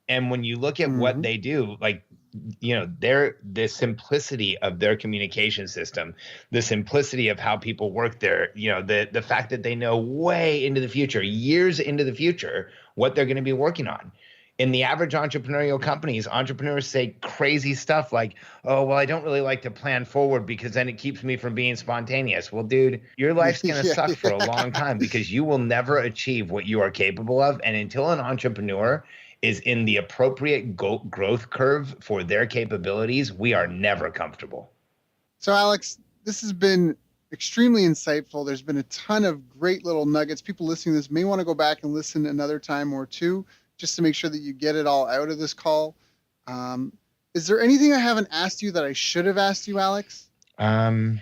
And when you look at what they do, the simplicity of their communication system, the simplicity of how people work there, the fact that they know way into the future, years into the future, what they're going to be working on. In the average entrepreneurial companies, entrepreneurs say crazy stuff like, oh, well, I don't really like to plan forward because then it keeps me from being spontaneous. Well, dude, your life's going to suck for a long time, because you will never achieve what you are capable of. And until an entrepreneur is in the appropriate growth curve for their capabilities, we are never comfortable. So, Alex, this has been extremely insightful. There's been a ton of great little nuggets. People listening to this may want to go back and listen another time or two, just to make sure that you get it all out of this call. Is there anything I haven't asked you that I should have asked you, Alex? A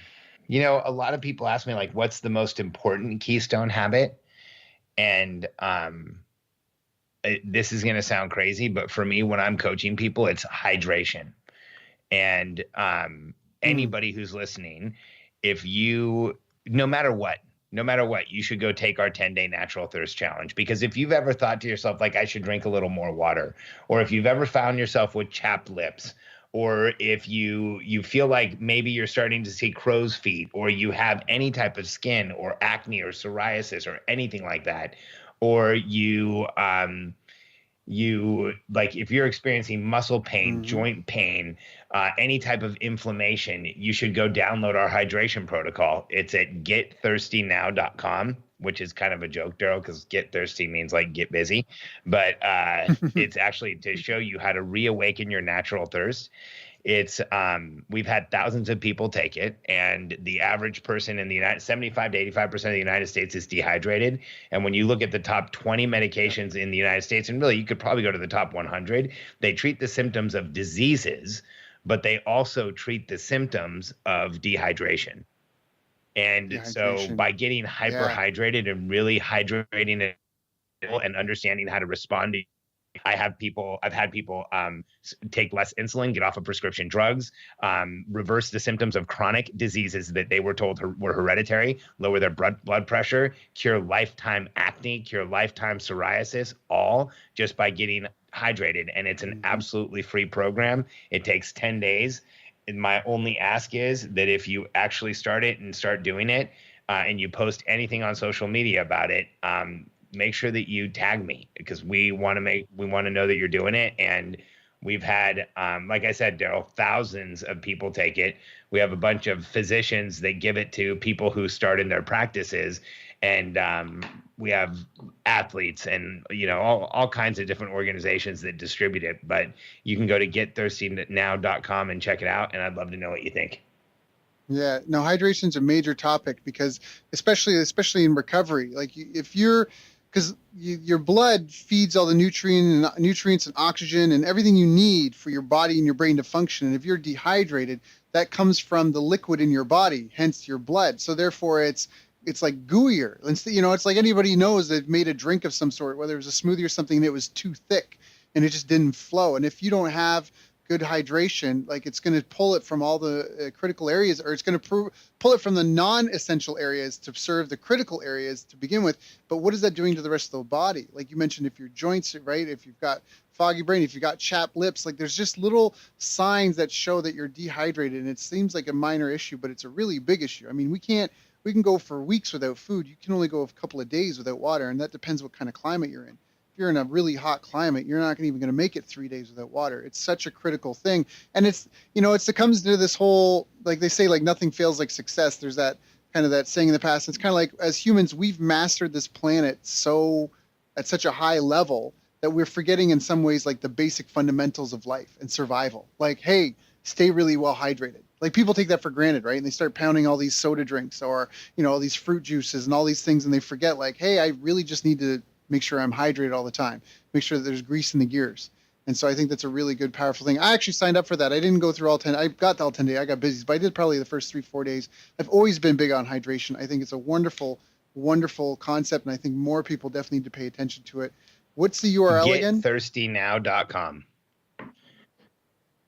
lot of people ask me, what's the most important keystone habit? And this is going to sound crazy, but for me, when I'm coaching people, it's hydration. And anybody who's listening, no matter what, you should go take our 10-day natural thirst challenge. Because if you've ever thought to yourself, I should drink a little more water, or if you've ever found yourself with chapped lips, or if you feel like maybe you're starting to see crow's feet, or you have any type of skin or acne or psoriasis or anything like that, or you if you're experiencing muscle pain, joint pain, any type of inflammation, you should go download our hydration protocol. It's at getthirstynow.com, which is kind of a joke, Daryl, because get thirsty means like get busy, but it's actually to show you how to reawaken your natural thirst. It's we've had thousands of people take it, and the average person in the 75 to 85% of the United States is dehydrated. And when you look at the top 20 medications in the United States, and really you could probably go to the top 100, they treat the symptoms of diseases, but they also treat the symptoms of dehydration. And so by getting hyperhydrated and really hydrating it and understanding how to respond to, I've had people take less insulin, get off of prescription drugs, reverse the symptoms of chronic diseases that they were told were hereditary, lower their blood pressure, cure lifetime acne, cure lifetime psoriasis, all just by getting hydrated. And it's an absolutely free program. It takes 10 days. And my only ask is that if you actually start it and start doing it, and you post anything on social media about it, make sure that you tag me, because we want to know that you're doing it. And we've had, like I said, Daryl, thousands of people take it. We have a bunch of physicians that give it to people who start in their practices. And we have athletes and, all kinds of different organizations that distribute it. But you can go to getthirstynow.com and check it out. And I'd love to know what you think. Yeah, no, hydration is a major topic, because especially in recovery, like because your blood feeds all the nutrients and oxygen and everything you need for your body and your brain to function. And if you're dehydrated, that comes from the liquid in your body, hence your blood. So therefore it's like gooier. It's like anybody knows they've made a drink of some sort, whether it was a smoothie or something, and it was too thick and it just didn't flow. And if you don't have good hydration, like it's going to pull it from all the critical areas, or it's going to pull it from the non-essential areas to serve the critical areas to begin with. But what is that doing to the rest of the body? Like you mentioned, if your joints, right, if you've got foggy brain, if you've got chapped lips, like there's just little signs that show that you're dehydrated. And it seems like a minor issue, but it's a really big issue. I mean, we can go for weeks without food. You can only go a couple of days without water, and that depends what kind of climate you're in. You're in a really hot climate, you're not even going to make it 3 days without water. It's such a critical thing. And it comes to this whole, like they say, like nothing fails like success. There's that kind of that saying in the past. It's kind of like, as humans, we've mastered this planet at such a high level that we're forgetting in some ways, like the basic fundamentals of life and survival. Like, hey, stay really well hydrated. Like people take that for granted, right? And they start pounding all these soda drinks or, all these fruit juices and all these things. And they forget, like, hey, I really just need to make sure I'm hydrated all the time, make sure that there's grease in the gears. And so I think that's a really good, powerful thing. I actually signed up for that. I didn't go through all 10. I got all 10 days. I got busy, but I did probably the first 3-4 days. I've always been big on hydration. I think it's a wonderful, wonderful concept. And I think more people definitely need to pay attention to it. What's the URL again? Getthirstynow.com.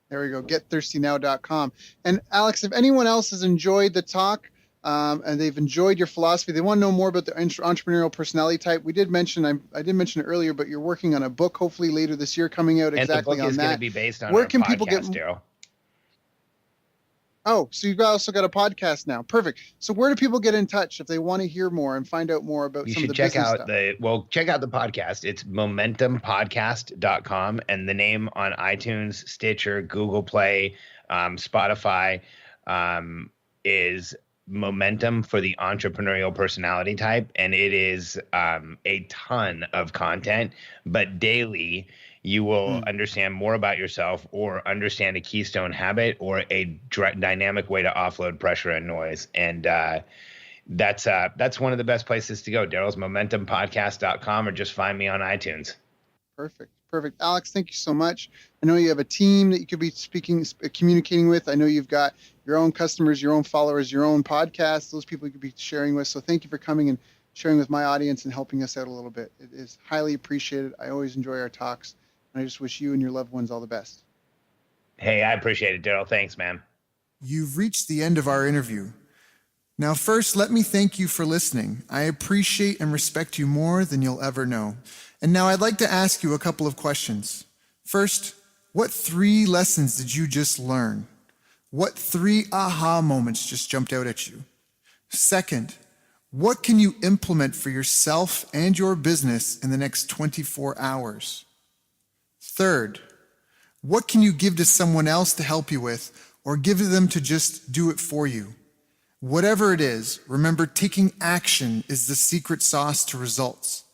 There we go. Getthirstynow.com. And Alex, if anyone else has enjoyed the talk, and they've enjoyed your philosophy, they want to know more about the entrepreneurial personality type. I did mention it earlier, but you're working on a book hopefully later this year coming out exactly on that. And the book is going to be based on where our can podcast, people get Daryl. Oh, so you've also got a podcast now. Perfect. So where do people get in touch if they want to hear more and find out more about some of the business stuff? Check out the podcast. It's momentumpodcast.com, and the name on iTunes, Stitcher, Google Play, Spotify is Momentum for the Entrepreneurial Personality Type, and it is a ton of content, but daily you will understand more about yourself or understand a keystone habit or a dynamic way to offload pressure and noise. And that's one of the best places to go. Daryl's momentumpodcast.com, or just find me on iTunes. Perfect. Alex, thank you so much. I know you have a team that you could be communicating with. I know you've got your own customers, your own followers, your own podcasts, those people you could be sharing with. So thank you for coming and sharing with my audience and helping us out a little bit. It is highly appreciated. I always enjoy our talks, and I just wish you and your loved ones all the best. Hey, I appreciate it, Daryl. Thanks, man. You've reached the end of our interview. Now, first, let me thank you for listening. I appreciate and respect you more than you'll ever know. And now I'd like to ask you a couple of questions. First, what 3 lessons did you just learn? What 3 aha moments just jumped out at you? Second, what can you implement for yourself and your business in the next 24 hours? Third, what can you give to someone else to help you with, or give to them to just do it for you? Whatever it is, remember, taking action is the secret sauce to results.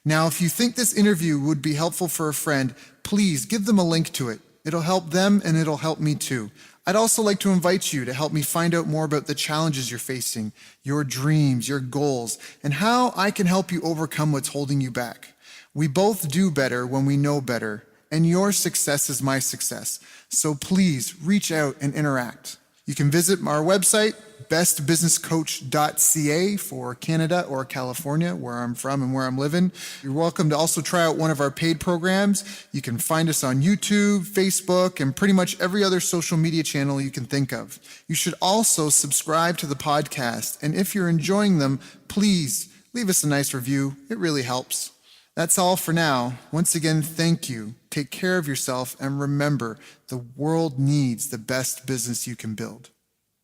Now, if you think this interview would be helpful for a friend, please give them a link to it. It'll help them and it'll help me too. I'd also like to invite you to help me find out more about the challenges you're facing, your dreams, your goals, and how I can help you overcome what's holding you back. We both do better when we know better, and your success is my success. So please reach out and interact. You can visit our website, bestbusinesscoach.ca for Canada or California, where I'm from and where I'm living. You're welcome to also try out one of our paid programs. You can find us on YouTube, Facebook, and pretty much every other social media channel you can think of. You should also subscribe to the podcast. And if you're enjoying them, please leave us a nice review. It really helps. That's all for now. Once again, thank you. Take care of yourself, and remember, the world needs the best business you can build.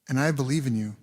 And I believe in you.